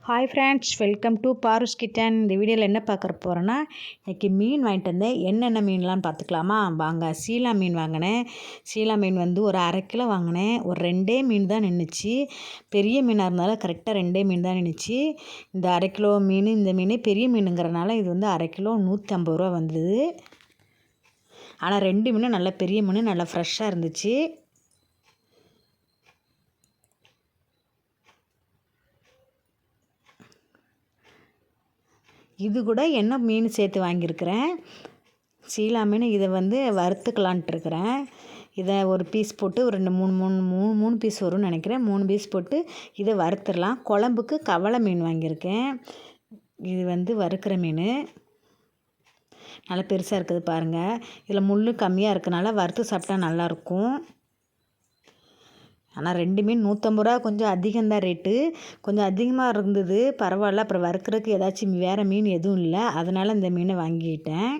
Hi friends, welcome to Paru's kitchen. இந்த வீடியோவில் என்ன பார்க்க போகிறோன்னா, இன்றைக்கி மீன் வாங்கிட்டு வந்தேன். என்னென்ன மீன்லாம் பார்த்துக்கலாமா வாங்க. சீலா மீன் வாங்கினேன். சீலா மீன் வந்து ஒரு 1/2 கிலோ வாங்கினேன். ஒரு 2 மீன் தான் நின்றுச்சு. பெரிய மீனாக இருந்தாலும் கரெக்டாக 2 மீன் தான் நின்றுச்சு. இந்த 1/2 கிலோ மீன், இந்த மீன் பெரிய மீனுங்கிறனால இது வந்து 1/2 கிலோ 150 ரூபா வந்தது. ஆனால் 2 மீனும் நல்ல பெரிய மீன், நல்லா ஃப்ரெஷ்ஷாக இருந்துச்சு. இது கூட என்ன மீன் சேர்த்து வாங்கியிருக்கிறேன், சீலா மீன். இதை வந்து வறுத்துக்கலான்ட்டு இருக்கிறேன். இதை ஒரு பீஸ் போட்டு ஒரு 3 பீஸ் வரும்னு நினைக்கிறேன். 3 பீஸ் போட்டு இதை வறுத்துடலாம். குழம்புக்கு கவளை மீன் வாங்கியிருக்கேன். இது வந்து வறுக்கிற மீன் நல்லா பெருசாக இருக்குது பாருங்கள். இதில் முள் கம்மியாக இருக்கனால வறுத்து சாப்பிட்டா நல்லாயிருக்கும். ஆனால் 2 மீன் 150 ரூபா, கொஞ்சம் அதிகம்தான் ரேட்டு. கொஞ்சம் அதிகமாக இருந்தது, பரவாயில்ல. அப்புறம் வறுக்கிறதுக்கு ஏதாச்சும் வேறு மீன் எதுவும் இல்லை, அதனால் இந்த மீனை வாங்கிக்கிட்டேன்.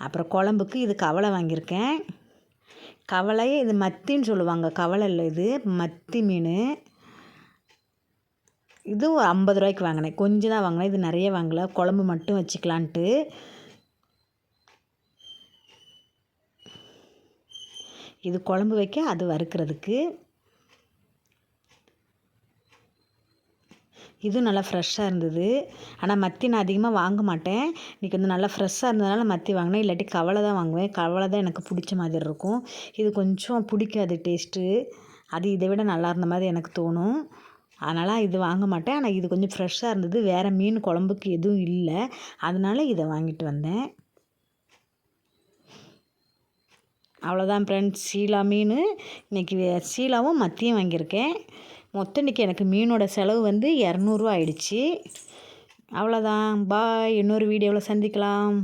அப்புறம் குழம்புக்கு இது கவளை வாங்கியிருக்கேன். கவளை இது மத்தின்னு சொல்லுவாங்க, கவளை இல்லை, இது மத்தி மீன். இதுவும் 50 ரூபாய்க்கு வாங்கினேன். கொஞ்சம் தான் வாங்கினேன், இது நிறைய வாங்கலை, குழம்பு மட்டும் வச்சுக்கலான்ட்டு. இது குழம்பு வைக்க, அது வறுக்கிறதுக்கு. இது நல்லா ஃப்ரெஷ்ஷாக இருந்தது. ஆனால் மத்தி நான் அதிகமாக வாங்க மாட்டேன். இன்றைக்கி வந்து நல்லா ஃப்ரெஷ்ஷாக இருந்ததுனால மத்தி வாங்கினேன். இல்லாட்டி கவலை தான் வாங்குவேன். கவலை தான் எனக்கு பிடிச்ச மாதிரி இருக்கும். இது கொஞ்சம் பிடிக்காது டேஸ்ட்டு. அது இதை விட நல்லா இருந்த மாதிரி எனக்கு தோணும். அதனால் இது வாங்க மாட்டேன். ஆனால் இது கொஞ்சம் ஃப்ரெஷ்ஷாக இருந்தது. வேறு மீன் குழம்புக்கு எதுவும் இல்லை, அதனால் இதை வாங்கிட்டு வந்தேன். அவ்வளோதான் ஃப்ரெண்ட்ஸ், சீலா மீன். இன்றைக்கி சீலாவும் மத்தியும் வாங்கியிருக்கேன். மொத்தம் இன்றைக்கி எனக்கு மீனோட செலவு வந்து 200 ரூபா ஆயிடுச்சு. அவ்வளோதான், பாய். இன்னொரு வீடியோவில் சந்திக்கலாம்.